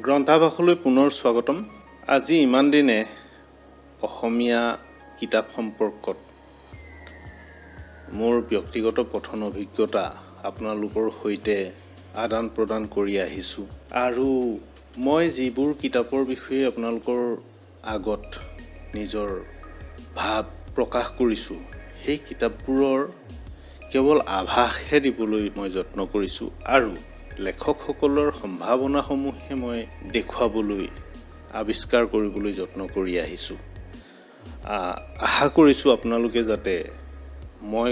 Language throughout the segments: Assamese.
গ্ৰন্থাভাসলৈ পুনৰ স্বাগতম। আজি ইমান দিনে অসমীয়া কিতাপ সম্পৰ্কত মোৰ ব্যক্তিগত পঠন অভিজ্ঞতা আপোনালোকৰ সৈতে আদান প্ৰদান কৰি আহিছোঁ আৰু মই যিবোৰ কিতাপৰ বিষয়ে আপোনালোকৰ আগত নিজৰ ভাৱ প্ৰকাশ কৰিছোঁ সেই কিতাপবোৰৰ কেৱল আভাসহে দিবলৈ মই যত্ন কৰিছোঁ আৰু লেখকসকলৰ সম্ভাৱনাসমূহে মই দেখুৱাবলৈ আৱিষ্কাৰ কৰিবলৈ যত্ন কৰি আহিছোঁ। আশা কৰিছোঁ আপোনালোকে যাতে মই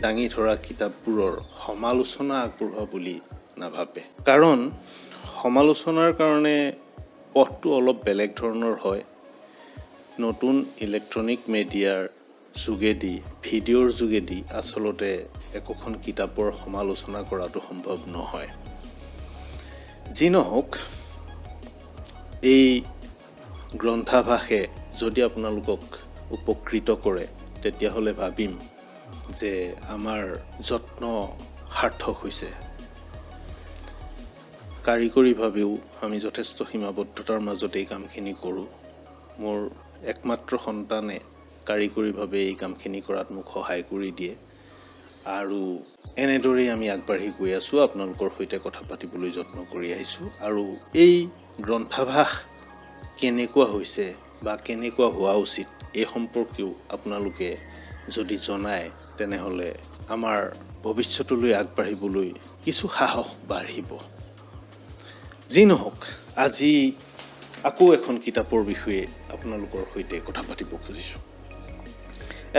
দাঙি ধৰা কিতাপবোৰৰ সমালোচনা আগবঢ়োৱা বুলি নাভাবে, কাৰণ সমালোচনাৰ কাৰণে পথটো অলপ বেলেগ ধৰণৰ হয়। নতুন ইলেক্ট্ৰনিক মিডিয়াৰ যোগেদি ভিডিঅ'ৰ যোগেদি আচলতে একোখন কিতাপৰ সমালোচনা কৰাটো সম্ভৱ নহয়। যি নহওক, এই গ্ৰন্থাভাসে যদি আপোনালোকক উপকৃত কৰে তেতিয়াহ'লে ভাবিম যে আমাৰ যত্ন সাৰ্থক হৈছে। কাৰিকৰীভাৱেও আমি যথেষ্ট সীমাবদ্ধতাৰ মাজতে এই কামখিনি কৰোঁ। মোৰ একমাত্ৰ সন্তানে কাৰিকৰীভাৱে এই কামখিনি কৰাত মোক সহায় কৰি দিয়ে আৰু এনেদৰেই আমি আগবাঢ়ি গৈ আছোঁ। আপোনালোকৰ সৈতে কথা পাতিবলৈ যত্ন কৰি আহিছোঁ আৰু এই গ্ৰন্থাভাস কেনেকুৱা হৈছে বা কেনেকুৱা হোৱা উচিত এই সম্পৰ্কেও আপোনালোকে যদি জনায় তেনেহ'লে আমাৰ ভৱিষ্যতলৈ আগবাঢ়িবলৈ কিছু সাহস বাঢ়িব। যি নহওক, আজি আকৌ এখন কিতাপৰ বিষয়ে আপোনালোকৰ সৈতে কথা পাতিব খুজিছোঁ।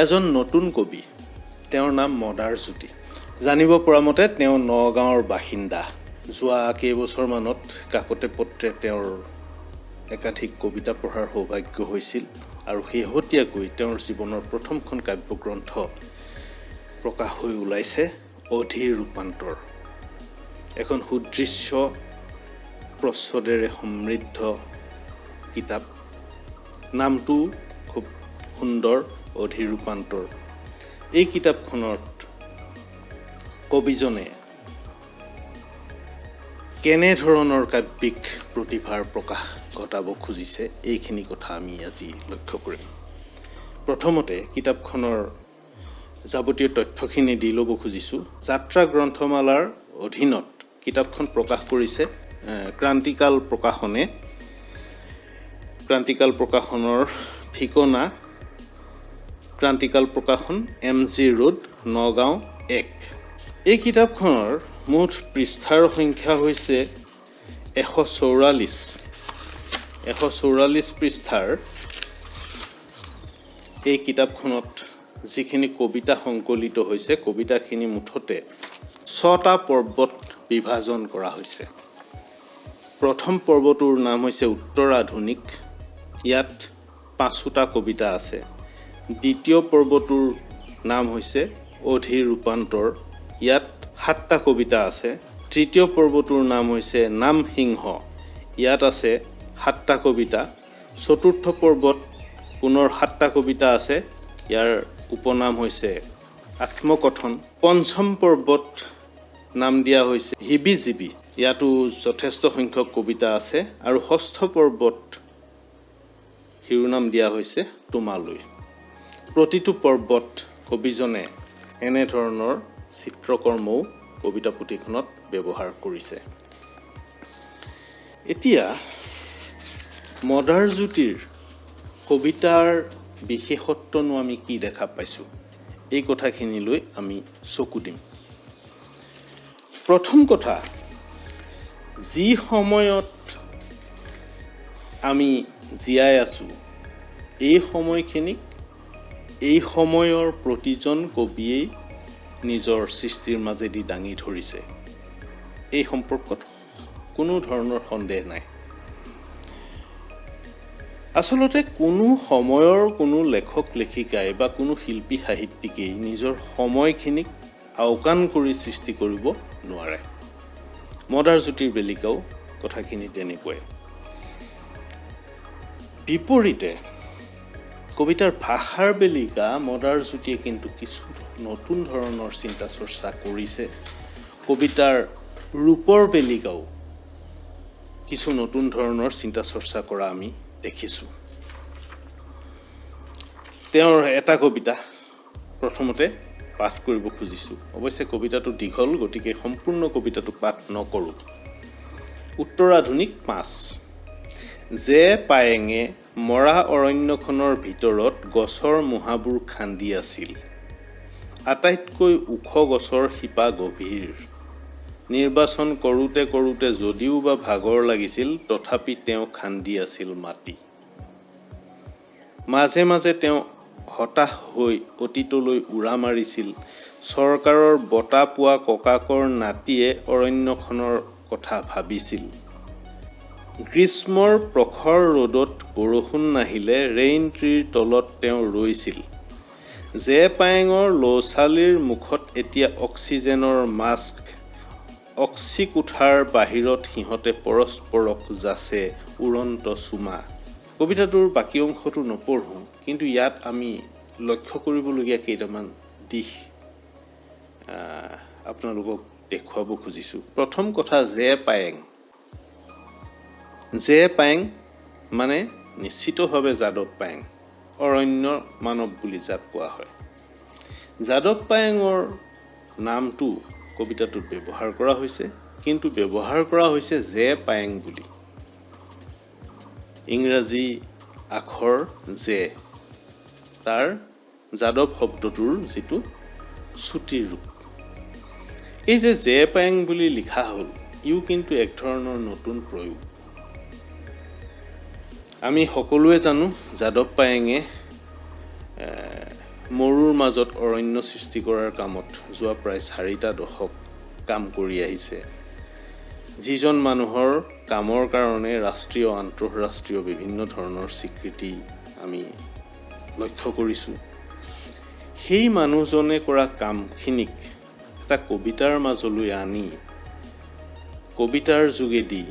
এজন নতুন কবি, তেওঁৰ নাম মদাৰজ্যোতি। জানিব পৰা মতে তেওঁ নগাঁৱৰ বাসিন্দা। যোৱা কেইবছৰমানত কাকতে পত্ৰে তেওঁৰ একাধিক কবিতা পঢ়াৰ সৌভাগ্য হৈছিল আৰু শেহতীয়াকৈ তেওঁৰ জীৱনৰ প্ৰথমখন কাব্যগ্ৰন্থ প্ৰকাশ হৈ ওলাইছে, অধীৰ ৰূপান্তৰ। এখন সুদৃশ্য প্ৰচ্ছদেৰে সমৃদ্ধ কিতাপ। নামটো খুব সুন্দৰ, অধীৰ ৰূপান্তৰ। এই কিতাপখনত কবিজনে কেনেধৰণৰ কাব্যিক প্ৰতিভাৰ প্ৰকাশ ঘটাব খুজিছে এইখিনি কথা আমি আজি লক্ষ্য কৰিম। প্ৰথমতে কিতাপখনৰ যাৱতীয় তথ্যখিনি দি ল'ব খুজিছোঁ। যাত্ৰা গ্ৰন্থমালাৰ অধীনত কিতাপখন প্ৰকাশ কৰিছে ক্ৰান্তিকাল প্ৰকাশনে। ক্ৰান্তিকাল প্ৰকাশনৰ ঠিকনা ক্ৰান্তিকাল প্ৰকাশন, MG ৰোড, নগাঁও 1। এই কিতাপখনৰ মুঠ পৃষ্ঠাৰ সংখ্যা হৈছে 144 পৃষ্ঠাৰ। এই কিতাপখনত যিখিনি কবিতা সংকলিত হৈছে, কবিতাখিনি মুঠতে 6টা পৰ্বত বিভাজন কৰা হৈছে। প্ৰথম পৰ্বটোৰ নাম হৈছে উত্তৰ আধুনিক, ইয়াত 5টা কবিতা আছে। দ্বিতীয় পৰ্বটোৰ নাম হৈছে অধীৰ ৰূপান্তৰ, ইয়াত 7টা কবিতা আছে। তৃতীয় পৰ্বটোৰ নাম হৈছে নাম সিংহ, ইয়াত আছে 7টা কবিতা। চতুৰ্থ পৰ্বত পুনৰ 7টা কবিতা আছে, ইয়াৰ উপনাম হৈছে আত্মকথন। পঞ্চম পৰ্বত নাম দিয়া হৈছে হিবি জিবি, ইয়াতো যথেষ্ট সংখ্যক কবিতা আছে। আৰু ষষ্ঠ পৰ্বত শিৰোনাম দিয়া হৈছে তোমালৈ। প্ৰতিটো পৰ্বত কবিজনে এনেধৰণৰ চিত্ৰকৰ্মও কবিতা পুথিখনত ব্যৱহাৰ কৰিছে। এতিয়া মদাৰজ্যোতিৰ কবিতাৰ বিশেষত্বনো আমি কি দেখা পাইছোঁ এই কথাখিনিলৈ আমি চকু দিম। প্ৰথম কথা, যি সময়ত আমি জীয়াই আছোঁ এই সময়খিনিক এই সময়ৰ প্ৰতিজন কবিয়েই নিজৰ সৃষ্টিৰ মাজেদি দাঙি ধৰিছে। এই সম্পৰ্কত কোনো ধৰণৰ সন্দেহ নাই। আচলতে কোনো সময়ৰ কোনো লেখক লেখিকাই বা কোনো শিল্পী সাহিত্যিকেই নিজৰ সময়খিনিক আওকাণ কৰি সৃষ্টি কৰিব নোৱাৰে। মদাৰজ্যোতিৰ বেলিকাও কথাখিনি তেনেকুৱাই। বিপৰীতে কবিতাৰ ভাষাৰ বেলিকা মদাৰজ্যোতিয়ে কিন্তু কিছু নতুন ধৰণৰ চিন্তা চৰ্চা কৰিছে। কবিতাৰ ৰূপৰ বেলিকাও কিছু নতুন ধৰণৰ চিন্তা চৰ্চা কৰা আমি দেখিছোঁ। তেওঁৰ এটা কবিতা প্ৰথমতে পাঠ কৰিব খুজিছোঁ। অৱশ্যে কবিতাটো দীঘল, গতিকে সম্পূৰ্ণ কবিতাটো পাঠ নকৰোঁ। উত্তৰাধুনিক 5। যে পায়েঙে মৰা অৰণ্যখনৰ ভিতৰত গছৰ মুঢ়াবোৰ খান্দি আছিল। আটাইতকৈ ওখ গছৰ শিপা গভীৰ। নিৰ্বাচন কৰোঁতে কৰোঁতে যদিও বা ভাগৰ লাগিছিল, তথাপি তেওঁ খান্দি আছিল মাটি। মাজে মাজে তেওঁ হতাশ হৈ অতীতলৈ উৰা মাৰিছিল। চৰকাৰৰ বঁটা পোৱা ককাকৰ নাতিয়ে অৰণ্যখনৰ কথা ভাবিছিল। গ্ৰীষ্মৰ প্ৰখৰ ৰ'দত বৰষুণ নাহিলে ৰেইন ট্ৰীৰ তলত তেওঁ ৰৈছিল। যে পায়েঙৰ ল'ৰা-ছোৱালীৰ মুখত এতিয়া অক্সিজেনৰ মাস্ক। অক্সিকোঠাৰ বাহিৰত সিহঁতে পৰস্পৰক যাচে উৰন্ত চুমা। কবিতাটোৰ বাকী অংশটো নপঢ়োঁ, কিন্তু ইয়াত আমি লক্ষ্য কৰিবলগীয়া কেইটামান দিশ আপোনালোকক দেখুৱাব খুজিছোঁ। প্ৰথম কথা, যে পায়েং। যে পায়েং মানে নিশ্চিতভাৱে যাদৱ পায়েং, অৰণ্য মানৱ বুলি যাক কোৱা হয়। যাদৱ পায়েঙৰ নামটো কবিতাটোত ব্যৱহাৰ কৰা হৈছে, কিন্তু ব্যৱহাৰ কৰা হৈছে যে পায়েং বুলি। ইংৰাজী আখৰ যে, তাৰ যাদৱ শব্দটোৰ যিটো চুটিৰ ৰূপ। এই যে পায়েং বুলি লিখা হ'ল, ইও কিন্তু এক ধৰণৰ নতুন প্ৰয়োগ। আমি সকলোৱে জানো যাদৱ পায়েঙে মৰুৰ মাজত অৰণ্য সৃষ্টি কৰাৰ কামত যোৱা প্ৰায় 4টা দশক কাম কৰি আহিছে। যিজন মানুহৰ কামৰ কাৰণে ৰাষ্ট্ৰীয় আন্তঃৰাষ্ট্ৰীয় বিভিন্ন ধৰণৰ স্বীকৃতি আমি লক্ষ্য কৰিছোঁ। সেই মানুহজনে কৰা কামখিনিক এটা কবিতাৰ মাজলৈ আনি কবিতাৰ যোগেদি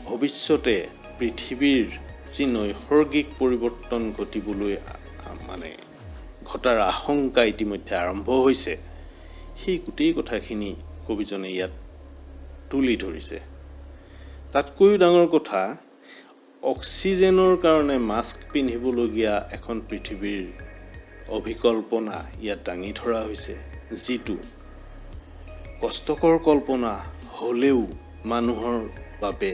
ভৱিষ্যতে পৃথিৱীৰ যি নৈসৰ্গিক পৰিৱৰ্তন ঘটাৰ আশংকা ইতিমধ্যে আৰম্ভ হৈছে, সেই গোটেই কথাখিনি কবিজনে ইয়াত তুলি ধৰিছে। তাতকৈও ডাঙৰ কথা, অক্সিজেনৰ কাৰণে মাস্ক পিন্ধিবলগীয়া এখন পৃথিৱীৰ অভিকল্পনা ইয়াত দাঙি ধৰা হৈছে, যিটো কষ্টকৰ কল্পনা হ'লেও মানুহৰ বাবে,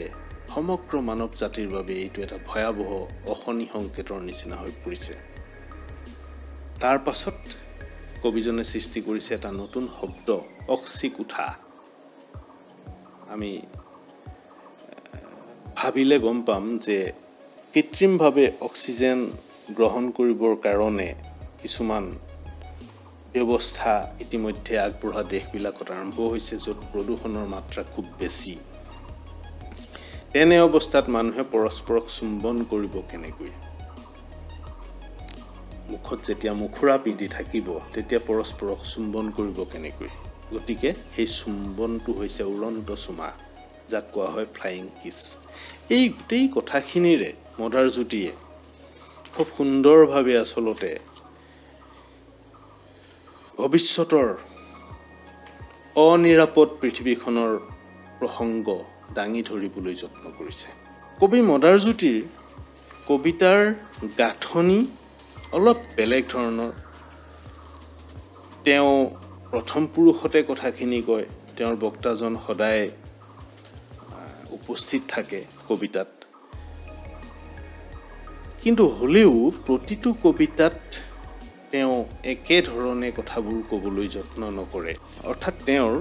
সমগ্ৰ মানৱ জাতিৰ বাবে এইটো এটা ভয়াৱহ অশনি সংকেতৰ নিচিনা হৈ পৰিছে। তাৰ পাছত কবিজনে সৃষ্টি কৰিছে এটা নতুন শব্দ, অক্সিকোঠা। আমি ভাবিলে গম পাম যে কৃত্ৰিমভাৱে অক্সিজেন গ্ৰহণ কৰিবৰ কাৰণে কিছুমান ব্যৱস্থা ইতিমধ্যে আগবঢ়া দেশবিলাকত আৰম্ভ হৈছে, য'ত প্ৰদূষণৰ মাত্ৰা খুব বেছি। তেনে অৱস্থাত মানুহে পৰস্পৰক চুম্বন কৰিব কেনেকৈ? মুখত যেতিয়া মুখুৰা পিন্ধি থাকিব, তেতিয়া পৰস্পৰক চুম্বন কৰিব কেনেকৈ? গতিকে সেই চুম্বনটো হৈছে উৰন্ত চুমা, যাক কোৱা হয় ফ্লাইং কিছ। এই গোটেই কথাখিনিৰে মদাৰজ্যোতিয়ে খুব সুন্দৰভাৱে আচলতে ভৱিষ্যতৰ অনিৰাপদ পৃথিৱীখনৰ প্ৰসংগ দাঙি ধৰিবলৈ যত্ন কৰিছে। কবি মদাৰজ্যোতিৰ কবিতাৰ গাঁথনি অলপ বেলেগ ধৰণৰ। তেওঁ প্ৰথম পুৰুষতে কথাখিনি কয়, তেওঁৰ বক্তাজন সদায় উপস্থিত থাকে কবিতাত। কিন্তু হ'লেও প্ৰতিটো কবিতাত তেওঁ একেধৰণে কথাবোৰ ক'বলৈ যত্ন নকৰে। অৰ্থাৎ তেওঁৰ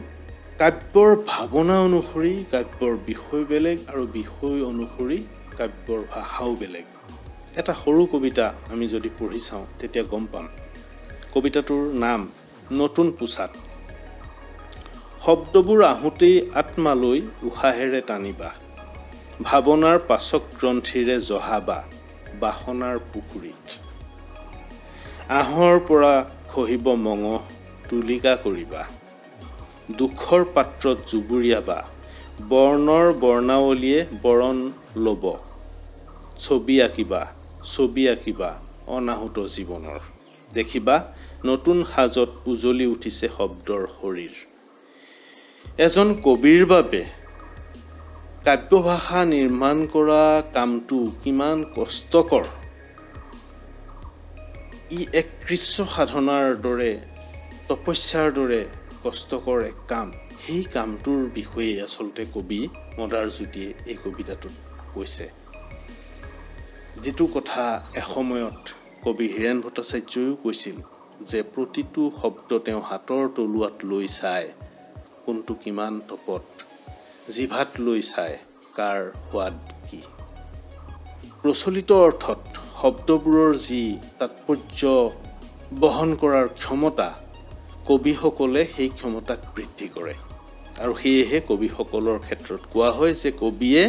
কাব্যৰ ভাৱনা অনুসৰি কাব্যৰ বিষয় বেলেগ আৰু বিষয় অনুসৰি কাব্যৰ ভাষাও বেলেগ। এটা সৰু কবিতা আমি যদি পঢ়ি চাওঁ তেতিয়া গম পাম। কবিতাটোৰ নাম নতুন পোচাক। শব্দবোৰ আহোঁতেই আত্মালৈ উশাহেৰে টানিবা, ভাৱনাৰ পাচক গ্ৰন্থিৰে জহাবা বাসনাৰ পুখুৰীত। আহৰ পৰা খহিব মঙহ তুলিকা কৰিবা, দুখৰ পাত্ৰত জুবুৰিয়াবা, বৰ্ণৰ বৰ্ণাৱলীয়ে বৰণ ল'ব, ছবি আঁকিবা অনাহুত জীৱনৰ। দেখিবা নতুন সাজত উজলি উঠিছে শব্দৰ শৰীৰ। এজন কবিৰ বাবে কাব্য ভাষা নিৰ্মাণ কৰা কামটো কিমান কষ্টকৰ, ই এক কৃচ্ছ সাধনাৰ দৰে, তপস্যাৰ দৰে কষ্টকৰ এক কাম। সেই কামটোৰ বিষয়ে আচলতে কবি মদাৰজ্যোতিয়ে এই কবিতাটোত কৈছে। যিটো কথা এসময়ত কবি হীৰেণ ভট্টাচাৰ্যও কৈছিল যে প্ৰতিটো শব্দ তেওঁ হাতৰ তলুৱাত লৈ চায় কোনটো কিমান তপত, জিভাত লৈ চায় কাৰ সোৱাদ কি। প্ৰচলিত অৰ্থত শব্দবোৰৰ যি তাৎপৰ্য বহন কৰাৰ ক্ষমতা, কবিসকলে সেই ক্ষমতাক বৃদ্ধি কৰে। আৰু সেয়েহে কবিসকলৰ ক্ষেত্ৰত কোৱা হয় যে কবিয়ে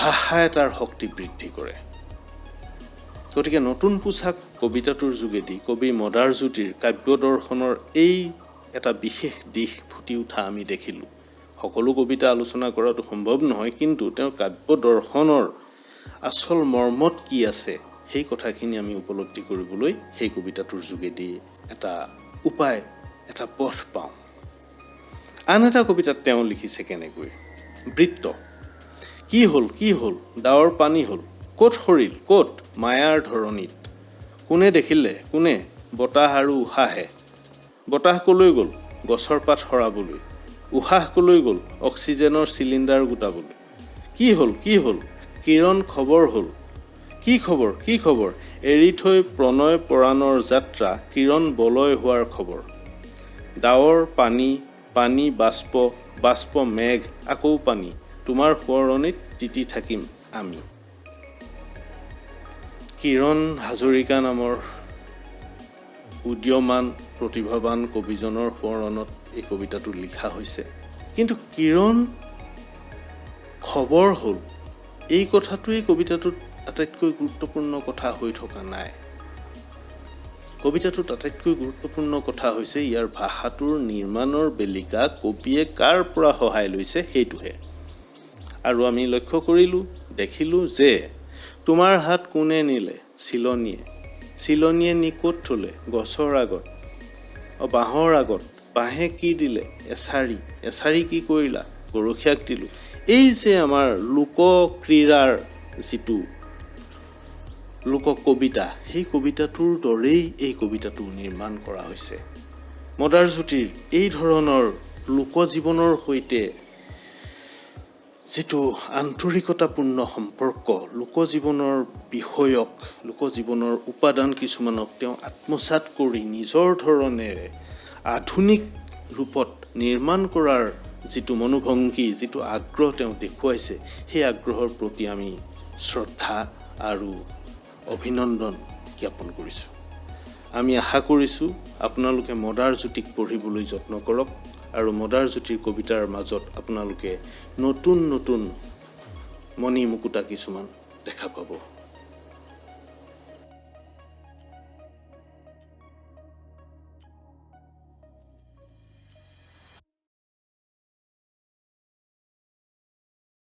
ভাষা এটাৰ শক্তি বৃদ্ধি কৰে। গতিকে নতুন পোছাক কবিতাটোৰ যোগেদি কবি মদাৰজ্যোতিৰ কাব্য দৰ্শনৰ এই এটা বিশেষ দিশ ফুটি উঠা আমি দেখিলোঁ। সকলো কবিতা আলোচনা কৰাটো সম্ভৱ নহয়, কিন্তু তেওঁৰ কাব্য দৰ্শনৰ আচল মৰ্মত কি আছে সেই কথাখিনি আমি উপলব্ধি কৰিবলৈ সেই কবিতাটোৰ যোগেদি এটা উপায়, এটা পথ পাওঁ। আন এটা কবিতাত তেওঁ লিখিছে কেনেকৈ, বৃত্ত। কি হ'ল কি হ'ল, ডাৱৰ পানী হ'ল, ক'ত সৰিল ক'ত মায়াৰ ধৰণিত, কোনে দেখিলে কোনে, বতাহ আৰু উশাহে। বতাহ কলৈ গ'ল, গছৰ পাত সৰাবলৈ, উশাহ কলৈ গ'ল, অক্সিজেনৰ চিলিণ্ডাৰ গোটাবলৈ। কি হ'ল কি হ'ল, কিৰণ খবৰ হ'ল, কি খবৰ কি খবৰ, এৰি থৈ প্ৰণয় পৰাণৰ যাত্ৰা, কিৰণ বলয় হোৱাৰ খবৰ। ডাৱৰ পানী, পানী বাষ্প, বাষ্প মেঘ আকৌ পানী, তোমাৰ সোঁৱৰণিত তিতি থাকিম আমি। কিৰণ হাজৰিকা নামৰ উদীয়মান প্ৰতিভাৱান কবিজনৰ সোঁৱৰণত এই কবিতাটো লিখা হৈছে। কিন্তু কিৰণ খবৰ হ'ল, এই কথাটোৱেই কবিতাটোত আটাইতকৈ গুৰুত্বপূৰ্ণ কথা হৈ থকা নাই। কবিতাটোত আটাইতকৈ গুৰুত্বপূৰ্ণ কথা হৈছে ইয়াৰ ভাষাটোৰ নিৰ্মাণৰ বেলিকা কবিয়ে কাৰ পৰা সহায় লৈছে সেইটোহে। আৰু আমি লক্ষ্য কৰিলোঁ, দেখিলোঁ যে তোমাৰ হাত কোনে নিলে, চিলনীয়ে, চিলনীয়ে নি ক'ত থলে, গছৰ আগত, বাঁহৰ আগত, বাঁহে কি দিলে, এছাৰি, এছাৰি কি কৰিলা, গৰখীয়াক দিলোঁ। এই যে আমাৰ লোকক্ৰীড়াৰ যিটো লোক কবিতা, সেই কবিতাটোৰ দৰেই এই কবিতাটো নিৰ্মাণ কৰা হৈছে। মদাৰজ্যোতিৰ এই ধৰণৰ লোকজীৱনৰ সৈতে যিটো আন্তৰিকতাপূৰ্ণ সম্পৰ্ক, লোকজীৱনৰ বিষয়ক, লোকজীৱনৰ উপাদান কিছুমানক তেওঁ আত্মসাৎ কৰি নিজৰ ধৰণেৰে আধুনিক ৰূপত নিৰ্মাণ কৰাৰ যিটো মনোভংগী, যিটো আগ্ৰহ তেওঁ দেখুৱাইছে, সেই আগ্ৰহৰ প্ৰতি আমি শ্ৰদ্ধা আৰু অভিনন্দন জ্ঞাপন কৰিছোঁ। আমি আশা কৰিছোঁ আপোনালোকে মদাৰজ্যোতিক পঢ়িবলৈ যত্ন কৰক আৰু মদাৰজ্যোতিৰ কবিতাৰ মাজত আপোনালোকে নতুন নতুন মণি মুকুতা কিছুমান দেখা পাব।